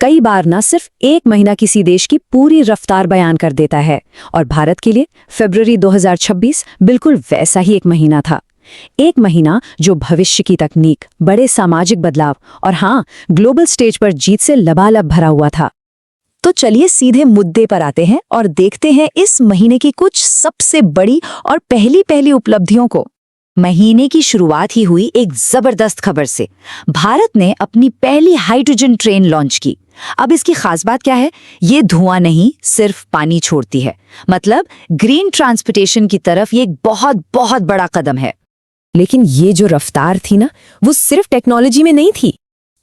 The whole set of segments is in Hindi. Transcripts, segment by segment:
कई बार ना सिर्फ एक महीना किसी देश की पूरी रफ्तार बयान कर देता है, और भारत के लिए फरवरी 2026 बिल्कुल वैसा ही एक महीना था। एक महीना जो भविष्य की तकनीक, बड़े सामाजिक बदलाव और हाँ, ग्लोबल स्टेज पर जीत से लबालब भरा हुआ था। तो चलिए सीधे मुद्दे पर आते हैं और देखते हैं इस महीने की कुछ सबसे बड़ी और पहली उपलब्धियों को। महीने की शुरुआत ही हुई एक जबरदस्त खबर से। भारत ने अपनी पहली हाइड्रोजन ट्रेन लॉन्च की। अब इसकी खास बात क्या है? ये धुआं नहीं, सिर्फ पानी छोड़ती है। मतलब ग्रीन ट्रांसपोर्टेशन की तरफ ये एक बहुत बहुत बड़ा कदम है। लेकिन ये जो रफ्तार थी ना, वो सिर्फ टेक्नोलॉजी में नहीं थी।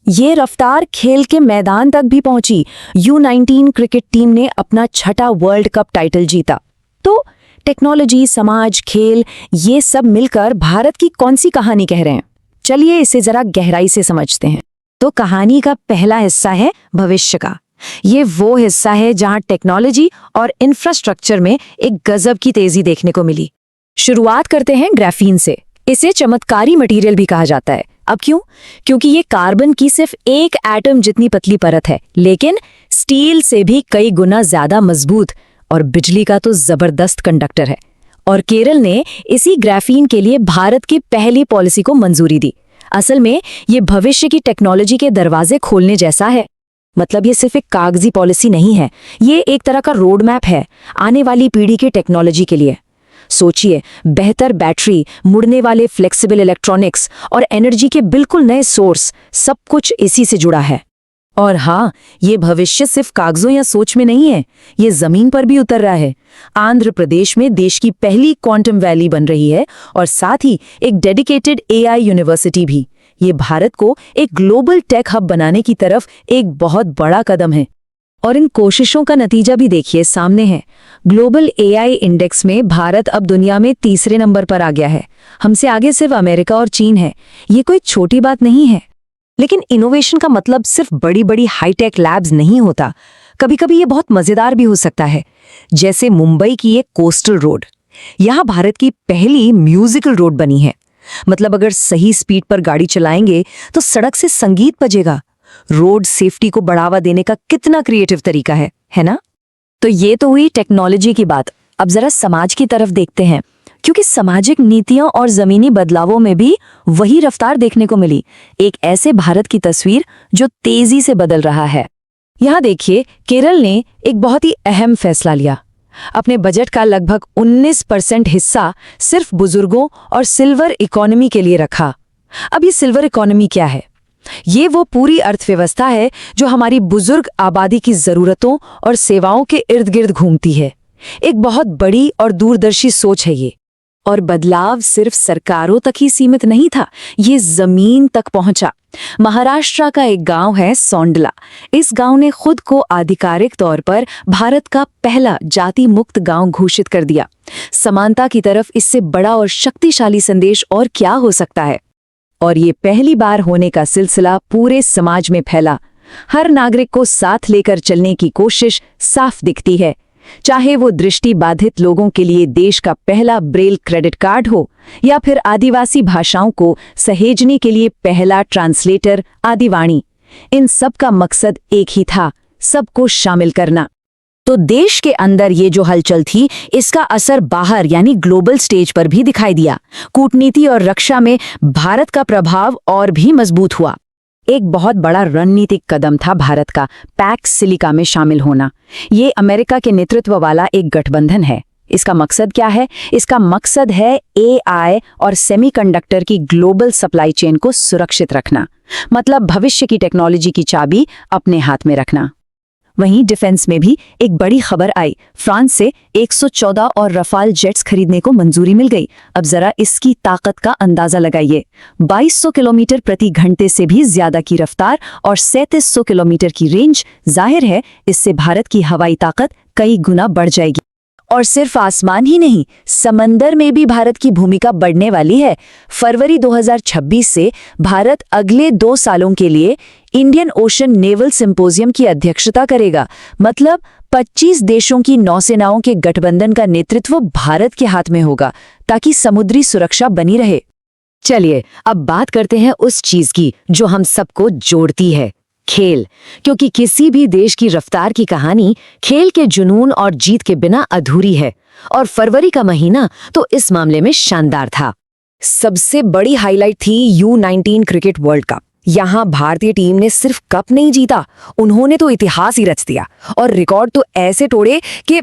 ये रफ्तार खेल के मैदान तक भी पहुंची। U19 क्रिकेट टीम ने अपना 6ठा वर्ल्ड कप टाइटल जीता। तो टेक्नोलॉजी, समाज, खेल, ये सब मिलकर भारत की कौन सी कहानी कह रहे हैं? चलिए इसे जरा गहराई से समझते हैं। तो कहानी का पहला हिस्सा है भविष्य का। ये वो हिस्सा है जहां टेक्नोलॉजी और इंफ्रास्ट्रक्चर में एक गजब की तेजी देखने को मिली। शुरुआत करते हैं ग्राफीन से। इसे चमत्कारी मटेरियल भी कहा जाता है। अब क्यों? क्योंकि ये कार्बन की सिर्फ एक एटम जितनी पतली परत है, लेकिन स्टील से भी कई गुना ज्यादा मजबूत और बिजली का तो जबरदस्त कंडक्टर है। और केरल ने इसी ग्राफीन के लिए भारत की पहली पॉलिसी को मंजूरी दी। असल में ये भविष्य की टेक्नोलॉजी के दरवाजे खोलने जैसा है। मतलब ये सिर्फ एक कागजी पॉलिसी नहीं है, ये एक तरह का रोड मैप है आने वाली पीढ़ी की टेक्नोलॉजी के लिए। सोचिए, बेहतर बैटरी, मुड़ने वाले फ्लेक्सिबल इलेक्ट्रॉनिक्स और एनर्जी के बिल्कुल नए सोर्स, सब कुछ इसी से जुड़ा है। और हाँ, ये भविष्य सिर्फ कागजों या सोच में नहीं है, ये जमीन पर भी उतर रहा है। आंध्र प्रदेश में देश की पहली क्वांटम वैली बन रही है और साथ ही एक डेडिकेटेड AI यूनिवर्सिटी भी। ये भारत को एक ग्लोबल टेक हब बनाने की तरफ एक बहुत बड़ा कदम है। और इन कोशिशों का नतीजा भी देखिए, सामने है। ग्लोबल AI इंडेक्स में भारत अब दुनिया में तीसरे नंबर पर आ गया है। हमसे आगे सिर्फ अमेरिका और चीन है। ये कोई छोटी बात नहीं है। लेकिन इनोवेशन का मतलब सिर्फ बड़ी बड़ी हाईटेक लैब्स नहीं होता। कभी कभी ये बहुत मजेदार भी हो सकता है। जैसे मुंबई की एक कोस्टल रोड, यहाँ भारत की पहली म्यूजिकल रोड बनी है। मतलब अगर सही स्पीड पर गाड़ी चलाएंगे तो सड़क से संगीत बजेगा। रोड सेफ्टी को बढ़ावा देने का कितना क्रिएटिव तरीका है ना? तो ये तो हुई टेक्नोलॉजी की बात। अब जरा समाज की तरफ देखते हैं, क्योंकि सामाजिक नीतियों और जमीनी बदलावों में भी वही रफ्तार देखने को मिली। एक ऐसे भारत की तस्वीर जो तेजी से बदल रहा है। यहाँ देखिए, केरल ने एक बहुत ही अहम फैसला लिया। अपने बजट का लगभग 19% हिस्सा सिर्फ बुजुर्गों और सिल्वर इकोनॉमी के लिए रखा। अब ये सिल्वर इकोनॉमी क्या है? ये वो पूरी अर्थव्यवस्था है जो हमारी बुजुर्ग आबादी की जरूरतों और सेवाओं के इर्द गिर्द घूमती है। एक बहुत बड़ी और दूरदर्शी सोच है ये। और बदलाव सिर्फ सरकारों तक ही सीमित नहीं था, ये जमीन तक पहुंचा। महाराष्ट्र का एक गांव है सोंडला। इस गांव ने खुद को आधिकारिक तौर पर भारत का पहला जाति मुक्त गांव घोषित कर दिया। समानता की तरफ इससे बड़ा और शक्तिशाली संदेश और क्या हो सकता है? और ये पहली बार होने का सिलसिला पूरे समाज में फैला। हर नागरिक को साथ लेकर चलने की कोशिश साफ दिखती है। चाहे वो दृष्टि बाधित लोगों के लिए देश का पहला ब्रेल क्रेडिट कार्ड हो, या फिर आदिवासी भाषाओं को सहेजने के लिए पहला ट्रांसलेटर आदिवाणी। इन सब का मकसद एक ही था, सबको शामिल करना। तो देश के अंदर ये जो हलचल थी, इसका असर बाहर यानी ग्लोबल स्टेज पर भी दिखाई दिया। कूटनीति और रक्षा में भारत का प्रभाव और भी मजबूत हुआ। एक बहुत बड़ा रणनीतिक कदम था भारत का पैक्स सिलिका में शामिल होना। ये अमेरिका के नेतृत्व वाला एक गठबंधन है। इसका मकसद क्या है? इसका मकसद है AI और सेमीकंडक्टर की ग्लोबल सप्लाई चेन को सुरक्षित रखना। मतलब भविष्य की टेक्नोलॉजी की चाबी अपने हाथ में रखना। वहीं डिफेंस में भी एक बड़ी खबर आई। फ्रांस से 114 और रफाल जेट्स खरीदने को मंजूरी मिल गई। अब जरा इसकी ताकत का अंदाजा लगाइए। 2200 किलोमीटर प्रति घंटे से भी ज्यादा की रफ्तार और 3700 किलोमीटर की रेंज। जाहिर है इससे भारत की हवाई ताकत कई गुना बढ़ जाएगी। और सिर्फ आसमान ही नहीं, समंदर में भी भारत की भूमिका बढ़ने वाली है। फरवरी 2026 से भारत अगले 2 सालों के लिए इंडियन ओशन नेवल सिंपोजियम की अध्यक्षता करेगा। मतलब 25 देशों की नौसेनाओं के गठबंधन का नेतृत्व भारत के हाथ में होगा, ताकि समुद्री सुरक्षा बनी रहे। चलिए अब बात करते हैं उस चीज की जो हम सबको जोड़ती है, खेल, क्योंकि किसी भी देश की रफ्तार की कहानी खेल के जुनून और जीत के बिना अधूरी है, और फरवरी का महीना तो इस मामले में शानदार था। सबसे बड़ी हाईलाइट थी U19 क्रिकेट वर्ल्ड कप। यहाँ भारतीय टीम ने सिर्फ कप नहीं जीता, उन्होंने तो इतिहास ही रच दिया, और रिकॉर्ड तो ऐसे तोड़े कि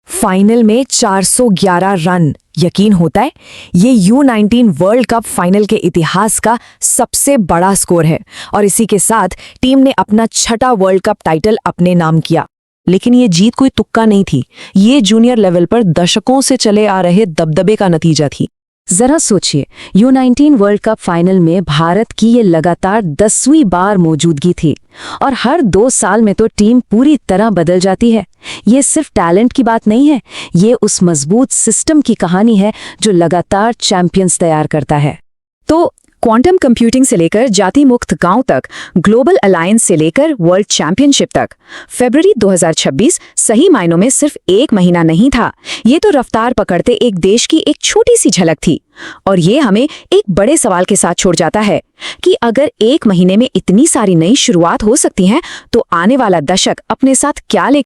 फाइनल में 411 रन। यकीन होता है ये U19 वर्ल्ड कप फाइनल के इतिहास का सबसे बड़ा स्कोर है, और इसी के साथ टीम ने अपना 6वां वर्ल्ड कप टाइटल अपने नाम किया। लेकिन ये जीत कोई तुक्का नहीं थी, ये जूनियर लेवल पर दशकों से चले आ रहे दबदबे का नतीजा थी। जरा सोचिए, U19 वर्ल्ड कप फाइनल में भारत की ये लगातार 10वीं बार मौजूदगी थी, और हर 2 साल में तो टीम पूरी तरह बदल जाती है। ये सिर्फ टैलेंट की बात नहीं है, ये उस मजबूत सिस्टम की कहानी है जो लगातार चैंपियंस तैयार करता है। तो क्वांटम कंप्यूटिंग से लेकर जाति मुक्त गांव तक, ग्लोबल अलायंस से लेकर वर्ल्ड चैंपियनशिप तक, फरवरी 2026 सही मायनों में सिर्फ एक महीना नहीं था। ये तो रफ्तार पकड़ते एक देश की एक छोटी सी झलक थी। और ये हमें एक बड़े सवाल के साथ छोड़ जाता है कि अगर एक महीने में इतनी सारी नई शुरुआत हो सकती हैं, तो आने वाला दशक अपने साथ क्या ले